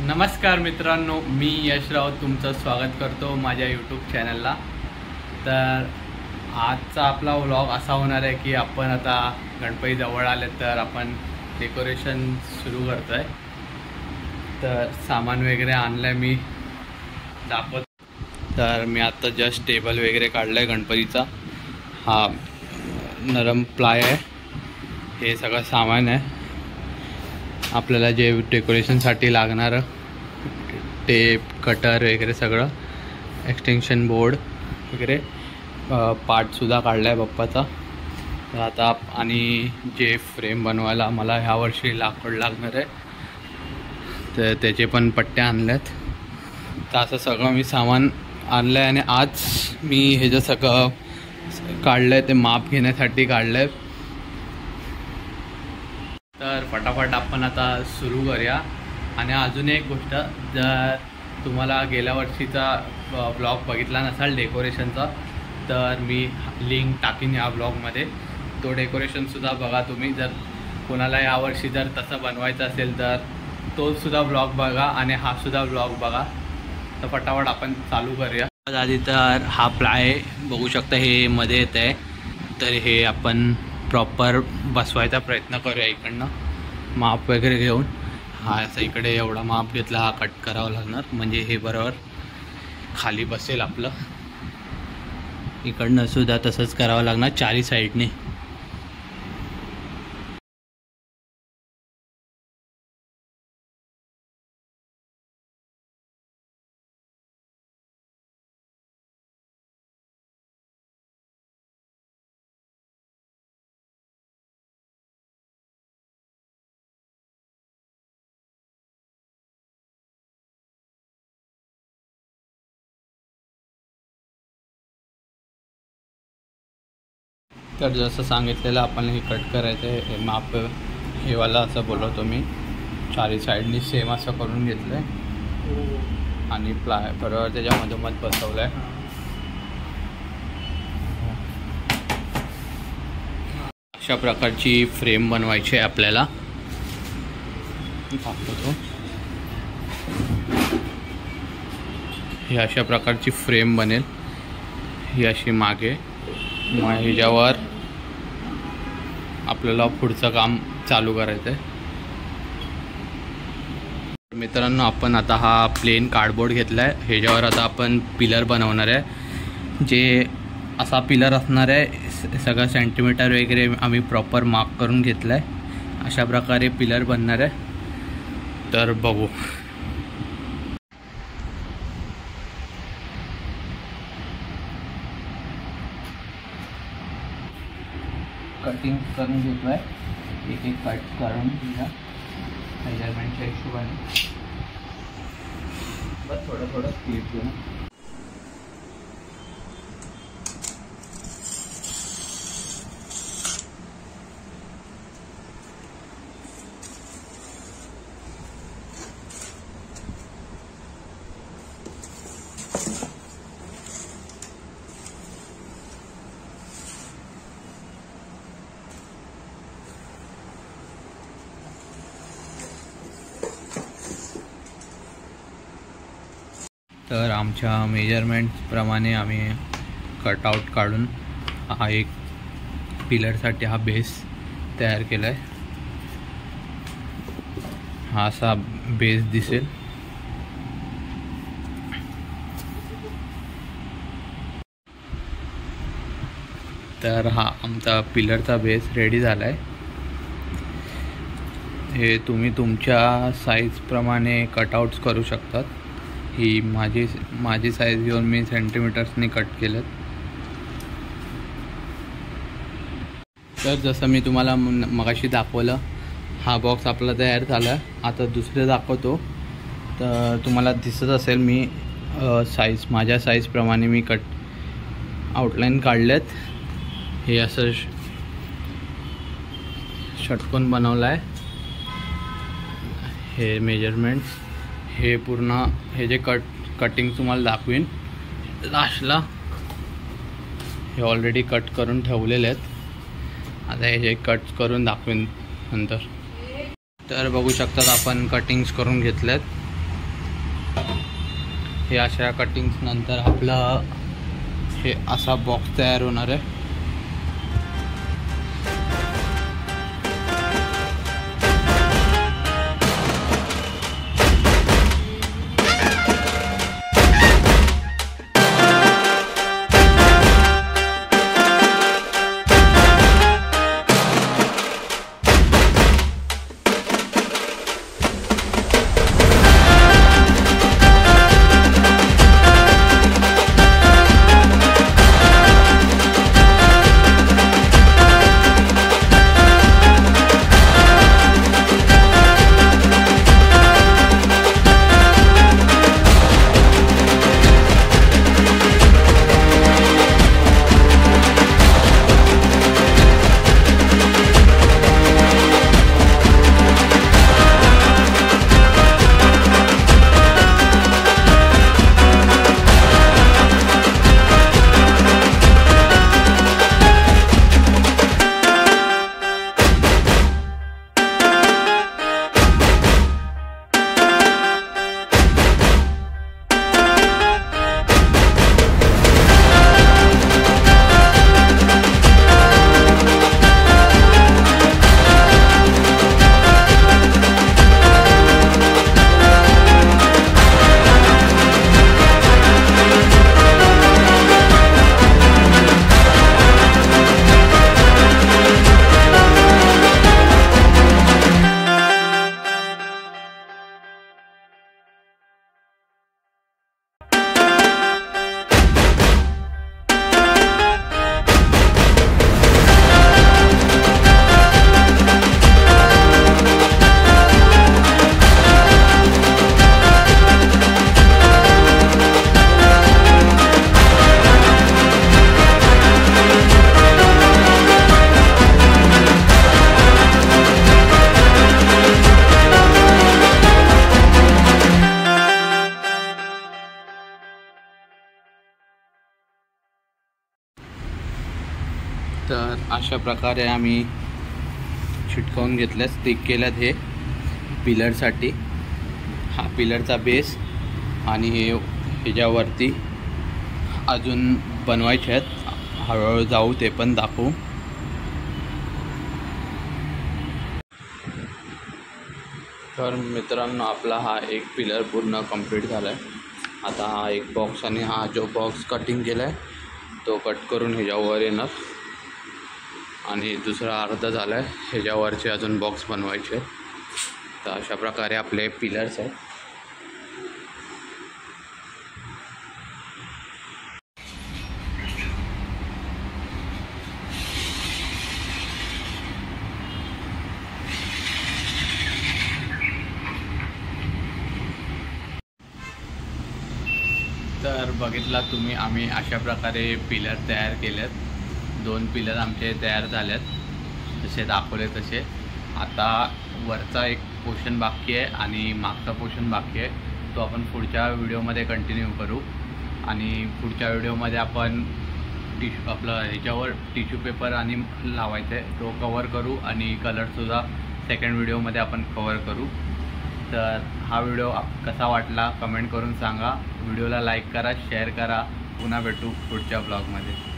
नमस्कार मित्रांनो, मी यश राऊत तुमचं स्वागत करतो माझ्या यूट्यूब चॅनलला। तर आजचा आपला व्लॉग असा होणार आहे की आपण आता गणपती जवळ आले तर आपण डेकोरेशन सुरू करतोय। तर सामान वगैरे आणलंय मी दाखवतो। तर मी आता जस्ट टेबल वगैरे काढलाय गणपतीचा। हा नरम प्लाय आहे, हे सगळं सामान आहे आपल्याला जे डेकोरेशनसाठी लागणारं। टेप, कटर वगैरे सगळं, एक्सटेन्शन बोर्ड वगैरे पार्टसुद्धा काढला आहे बाप्पाचा। तर आता आणि जे फ्रेम बनवायला मला ह्या वर्षी लाकूड लागणार आहे तर त्याचे पण पट्ट्या आणल्यात। तर असं सगळं मी सामान आणलं आहे आणि आज मी हे जे सगळं काढलं आहे ते माप घेण्यासाठी काढलं आहे। तर फटाफट आपण आता सुरू करूया। आणि अजून एक गोष्ट, जर तुम्हाला गेल्या वर्षीचा ब्लॉग बघितला नसाल डेकोरेशनचा तर मी लिंक टाकीन या ब्लॉगमध्ये, तो डेकोरेशनसुद्धा बघा तुम्ही। जर कोणाला यावर्षी जर तसं बनवायचं असेल तर तोसुद्धा ब्लॉग बघा आणि हा सुद्धा ब्लॉग बघा। तर फटाफट आपण चालू करूया। आधी तर हा प्लाय बघू शकता, हे मध्ये येत आहे तर हे आपण प्रॉपर बसवायचा प्रयत्न करूया। इकडनं माप वगैरे घेऊन हा असं इकडे एवढा माप घेतला, हा कट करावा लागणार म्हणजे हे बरोबर खाली बसेल आपलं। इकडनं सुद्धा तसंच करावं लागणार चारी साईडने। तर जसं सांगितलेलं आपण हे कट करायचं आहे, हे माप हेवाला असं बोलवतो मी, चारी साईडनी सेम असं करून घेतलं आहे आणि प्लाय बरोबर त्याच्या मधोमध बसवलं आहे। अशा प्रकारची फ्रेम बनवायची आहे आपल्याला। दाखवतो, ही अशा प्रकारची फ्रेम बनेल, ही अशी मागे। मग ह्याच्यावर आपल्याला पुढचं काम चालू करायचं आहे। मित्रांनो, आपण आता हा प्लेन कार्डबोर्ड घेतला आहे, ह्याच्यावर आता आपण पिलर बनवणार आहे। जे असा पिलर असणार आहे, सगळं सेंटीमीटर वगैरे आम्ही प्रॉपर मार्क करून घेतलं आहे। अशा प्रकारे पिलर बनणार आहे। तर बघू, कटिंग करून घेतो आहे, एक एक कट करून घ्या मेजरमेंटच्या हिशोबाने। बस थोडं थोडं क्लिप घेऊन तर आमच्या मेजरमेंटप्रमाणे आम्ही कटआउट काढून हा एक पिलरसाठी हा बेस तयार केला आहे। हा असा बेस दिसेल। तर हा आमचा पिलरचा बेस रेडी झाला आहे। हे तुम्ही तुमच्या साईजप्रमाणे कटआउट्स करू शकतात। ही माझी साईज घेऊन मी सेंटीमीटर्सनी कट केलं। तर जसं मी तुम्हाला मगाशी दाखवलं, हा बॉक्स आपला तयार झाला। आता दुसरे दाखवतो। तर तुम्हाला दिसत असेल मी माझ्या साईजप्रमाणे मी आउटलाईन काढलेत। हे असं षटकोन बनवलं आहे। हे मेजरमेंट्स, हे पूर्ण हे जे कटिंग तुम्हाला दाखवीन लास्टला, हे ऑलरेडी कट करून ठेवलेले आहेत। आता हे कट करून दाखवीन नंतर। तर बघू शकतात आपण कटिंग्स करून घेतल्यात। हे अशा कटिंग्स नंतर आपलं हे असा बॉक्स तयार होणार आहे. तर अशा प्रकारे आम्ही चिटकवून घेतल्या, स्टिक केल्यात हे पिलरसाठी. हा पिलरचा बेस आणि हे ह्याच्यावरती अजून बनवायचे आहेत. हळूहळू जाऊ ते पण दाखवू. तर मित्रांनो, आपला हा एक पिलर पूर्ण कंप्लीट झाला आहे. आता हा एक बॉक्स आणि हा जो बॉक्स कटिंग केला आहे तो कट करून ह्याच्यावर येणार आणि दुसरा अर्धा झाला आहे. ह्याच्यावरचे अजून बॉक्स बनवायचे. तर अशा प्रकारे आपले पिलर्स आहेत. तर बघितला तुम्ही, आम्ही अशा प्रकारे पिलर तयार केलेत. 2 पिलर आमचे तयार झालेत जसे दाखवले तसे. आता वरचा एक पोर्शन बाकी आहे आणि मागचा पोर्शन बाकी आहे. तो आपण पुढच्या व्हिडिओमध्ये कंटिन्यू करू. आणि पुढच्या व्हिडिओमध्ये आपण आपलं ह्याच्यावर टिश्यू पेपर आणि लावायचं आहे तो कवर करू आणि कलरसुद्धा सेकंड व्हिडिओमध्ये आपण कवर करू. तर हा व्हिडिओ कसा वाटला कमेंट करून सांगा. व्हिडिओला लाईक करा, शेअर करा. पुन्हा भेटू पुढच्या ब्लॉगमध्ये.